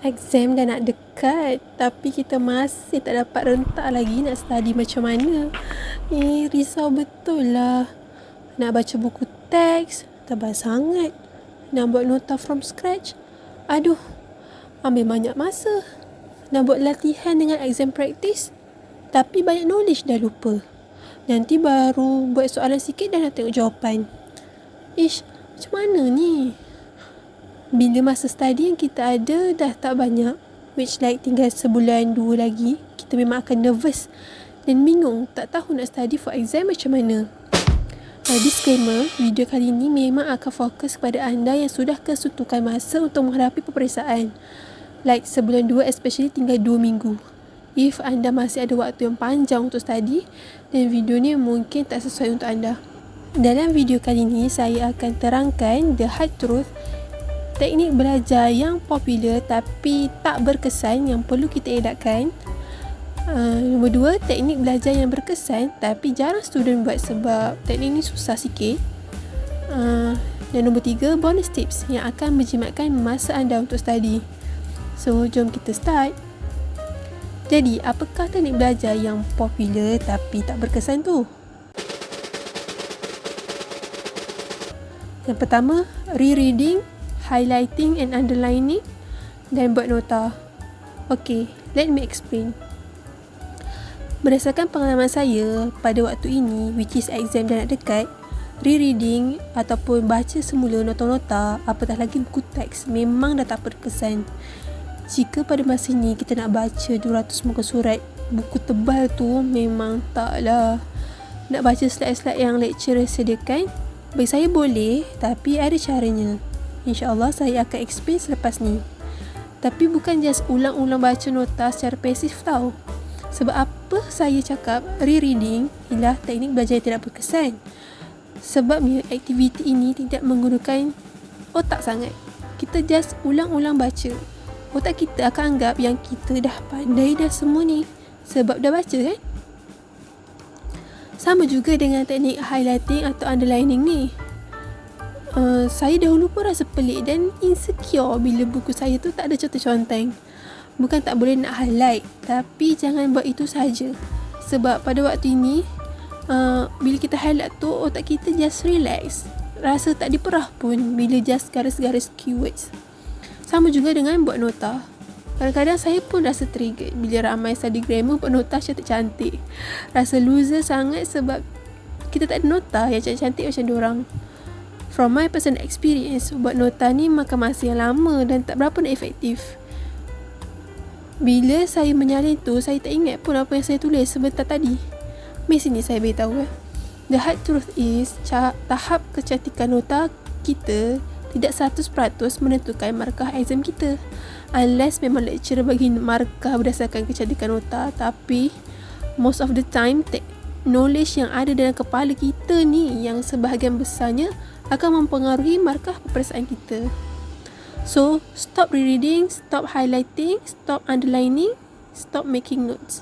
Exam dah nak dekat, tapi kita masih tak dapat rentak lagi nak study macam mana. Risau betul lah. Nak baca buku teks, tebal sangat. Nak buat nota from scratch, aduh, ambil banyak masa. Nak buat latihan dengan exam practice, tapi banyak knowledge dah lupa. Nanti baru buat soalan sikit dah nak tengok jawapan. Macam mana ni? Bila masa study yang kita ada dah tak banyak, which like tinggal sebulan 2 lagi, kita memang akan nervous dan bingung tak tahu nak study for exam macam mana. Disclaimer, video kali ini memang akan fokus kepada anda yang sudah kesuntukan masa untuk menghadapi peperiksaan. Like sebulan 2 especially tinggal 2 minggu. If anda masih ada waktu yang panjang untuk study, dan video ni mungkin tak sesuai untuk anda. Dalam video kali ini, saya akan terangkan the hard truth, teknik belajar yang popular tapi tak berkesan yang perlu kita elakkan. Nombor 2, teknik belajar yang berkesan tapi jarang student buat sebab teknik ni susah sikit. Dan nombor 3, bonus tips yang akan menjimatkan masa anda untuk study. So, jom kita start. Jadi, apakah teknik belajar yang popular tapi tak berkesan tu? Yang pertama, rereading, highlighting and underlining dan buat nota. Okay, let me explain. Berdasarkan pengalaman saya pada waktu ini, which is exam dah nak dekat, rereading ataupun baca semula nota-nota, apatah lagi buku teks, memang dah tak berkesan. Jika pada masa ini kita nak baca 200 muka surat, buku tebal tu memang taklah. Nak baca slide-slide yang lecturer sediakan, bagi saya boleh, tapi ada caranya. InsyaAllah saya akan explain selepas ni. Tapi bukan just ulang-ulang baca nota secara pasif tau. Sebab apa saya cakap rereading ialah teknik belajar yang tidak berkesan. Sebabnya aktiviti ini tidak menggunakan otak sangat. Kita just ulang-ulang baca. Otak kita akan anggap yang kita dah pandai dah semua ni sebab dah baca kan. Sama juga dengan teknik highlighting atau underlining ni. Saya dahulu pun rasa pelik dan insecure bila buku saya tu tak ada conteng-conteng. Bukan tak boleh nak highlight, tapi jangan buat itu saja. Sebab pada waktu ini, bila kita highlight tu, otak kita just relax. Rasa tak diperah pun bila just garis-garis keywords. Sama juga dengan buat nota. Kadang-kadang saya pun rasa trigger bila ramai study grammar buat nota cantik-cantik. Rasa loser sangat sebab kita tak ada nota yang cantik-cantik macam diorang. From my personal experience, buat nota ni makan masa yang lama dan tak berapa nak efektif. Bila saya menyalin tu, saya tak ingat pun apa yang saya tulis sebentar tadi. Mari sini saya beritahu. The hard truth is, tahap kecantikan nota kita tidak 100% menentukan markah exam kita. Unless memang lecturer bagi markah berdasarkan kecantikan nota. Tapi, most of the time, knowledge yang ada dalam kepala kita ni yang sebahagian besarnya akan mempengaruhi markah peperiksaan kita. So, stop rereading, stop highlighting, stop underlining, stop making notes.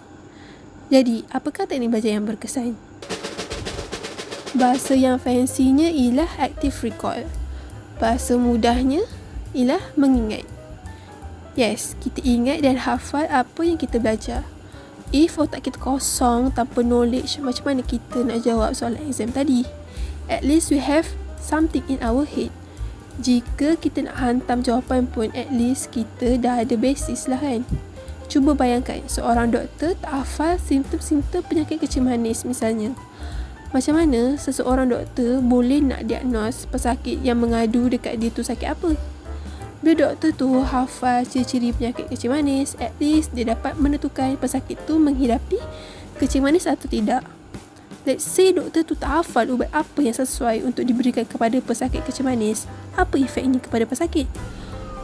Jadi, apakah teknik belajar yang berkesan? Bahasa yang fancynya ialah active recall. Bahasa mudahnya ialah mengingat. Yes, kita ingat dan hafal apa yang kita belajar. If otak kita kosong tanpa knowledge, macam mana kita nak jawab soalan exam tadi? At least we have something in our head. Jika kita nak hantam jawapan pun, at least kita dah ada basis lah kan. Cuba bayangkan seorang doktor tak hafal simptom-simptom penyakit kencing manis misalnya. Macam mana seseorang doktor boleh nak diagnose pesakit yang mengadu dekat dia tu sakit apa? Bila doktor tu hafal ciri-ciri penyakit kencing manis, at least dia dapat menentukan pesakit tu menghidapi kencing manis atau tidak. Let's say doktor tu tak hafal ubat apa yang sesuai untuk diberikan kepada pesakit kencing manis. Apa efeknya kepada pesakit?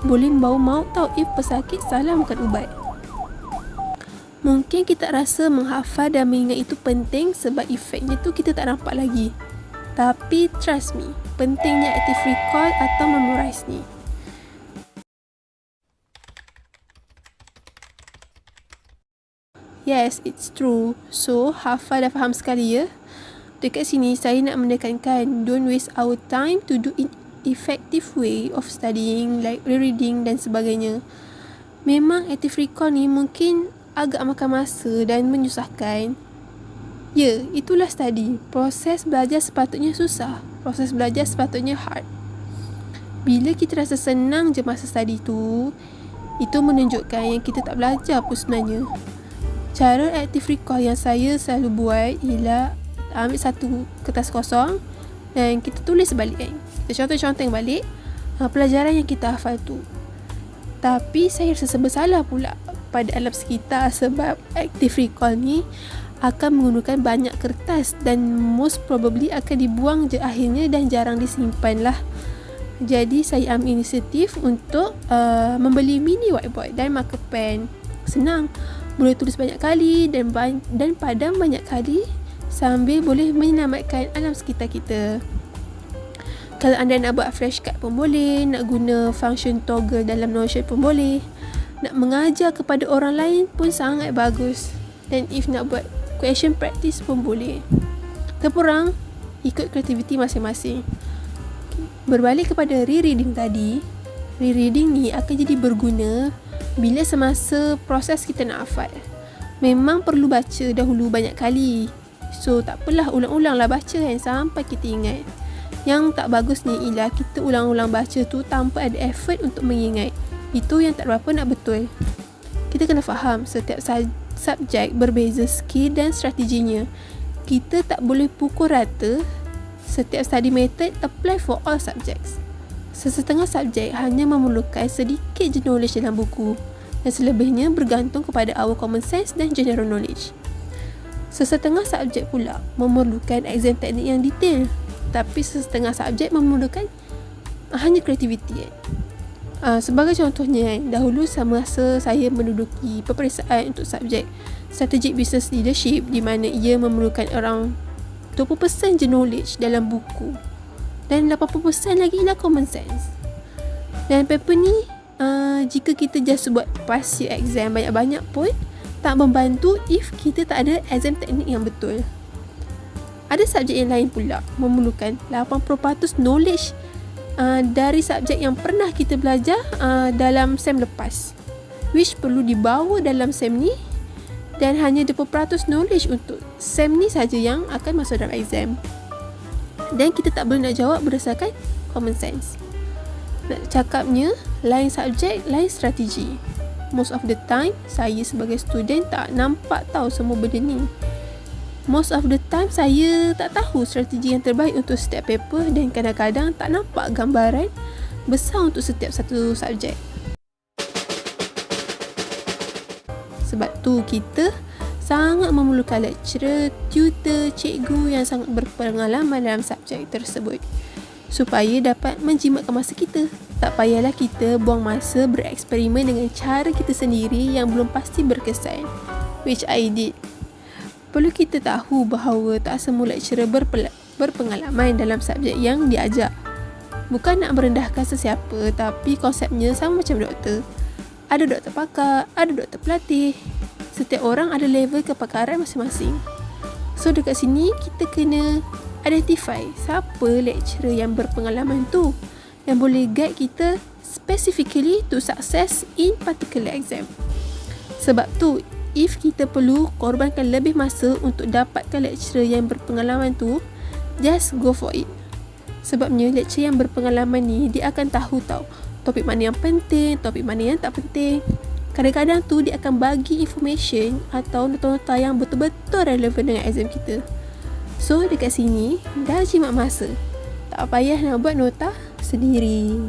Boleh membawa maut tau if pesakit salah makan ubat. Mungkin kita rasa menghafal dan mengingat itu penting sebab efeknya tu kita tak nampak lagi. Tapi trust me, pentingnya active recall atau memorize ni. Yes, it's true. So, hafal dah faham sekali ya. Dekat sini, saya nak menekankan don't waste our time to do in effective way of studying like rereading dan sebagainya. Memang active recall ni mungkin agak makan masa dan menyusahkan. Ya, itulah study. Proses belajar sepatutnya susah. Proses belajar sepatutnya hard. Bila kita rasa senang je masa study tu, itu menunjukkan yang kita tak belajar pun sebenarnya. Cara active recall yang saya selalu buat ialah ambil satu kertas kosong dan kita tulis balik kan. Kita contoh-contoh balik pelajaran yang kita hafal tu. Tapi saya rasa serba salah pula pada alam sekitar sebab active recall ni akan menggunakan banyak kertas dan most probably akan dibuang je akhirnya dan jarang disimpan lah. Jadi saya ambil inisiatif untuk membeli mini whiteboard dan marker pen. Senang, boleh tulis banyak kali dan padam banyak kali sambil boleh menyelamatkan alam sekitar kita. Kalau anda nak buat flashcard pun boleh, nak guna function toggle dalam Notion pun boleh, nak mengajar kepada orang lain pun sangat bagus. Dan if nak buat question practice pun boleh. Terpulang ikut kreativiti masing-masing. Berbalik kepada rereading tadi, rereading ni akan jadi berguna bila semasa proses kita nak hafal. Memang perlu baca dahulu banyak kali. So tak apalah, ulang-ulanglah baca kan sampai kita ingat. Yang tak bagusnya ialah kita ulang-ulang baca tu tanpa ada effort untuk mengingat. Itu yang tak berapa nak betul. Kita kena faham setiap subjek berbeza skill dan strateginya. Kita tak boleh pukul rata setiap study method apply for all subjects. Sesetengah subjek hanya memerlukan sedikit je knowledge dalam buku dan selebihnya bergantung kepada our common sense dan general knowledge. Sesetengah subjek pula memerlukan exam teknik yang detail, tapi sesetengah subjek memerlukan hanya kreativiti. Sebagai contohnya, dahulu semasa saya menduduki peperiksaan untuk subjek Strategic Business Leadership di mana ia memerlukan around 20% je knowledge dalam buku dan 80% lagi ialah common sense. Dan paper ni jika kita just buat pass year exam banyak-banyak pun tak membantu if kita tak ada exam teknik yang betul. Ada subjek yang lain pula memerlukan 80% knowledge dari subjek yang pernah kita belajar dalam SEM lepas, which perlu dibawa dalam SEM ni, dan hanya 20% knowledge untuk SEM ni saja yang akan masuk dalam exam. Dan kita tak boleh nak jawab berdasarkan common sense. Nak cakapnya, lain subjek, lain strategi. Most of the time, saya sebagai student tak nampak tahu semua benda ni. Most of the time, saya tak tahu strategi yang terbaik untuk setiap paper dan kadang-kadang tak nampak gambaran besar untuk setiap satu subjek. Sebab tu kita sangat memerlukan lecturer, tutor, cikgu yang sangat berpengalaman dalam subjek tersebut supaya dapat menjimatkan masa kita. Tak payahlah kita buang masa bereksperimen dengan cara kita sendiri yang belum pasti berkesan, which I did. Perlu kita tahu bahawa tak semua lecturer berpengalaman dalam subjek yang diajar. Bukan nak merendahkan sesiapa, tapi konsepnya sama macam doktor. Ada doktor pakar, ada doktor pelatih. Setiap orang ada level kepakaran masing-masing. So dekat sini kita kena identify siapa lecturer yang berpengalaman tu yang boleh guide kita specifically to success in particular exam. Sebab tu if kita perlu korbankan lebih masa untuk dapatkan lecturer yang berpengalaman tu, just go for it. Sebabnya lecturer yang berpengalaman ni dia akan tahu topik mana yang penting, topik mana yang tak penting. Kadang-kadang tu dia akan bagi information atau nota-nota yang betul-betul relevan dengan exam kita. So dekat sini dah jimat masa. Tak payah nak buat nota sendiri.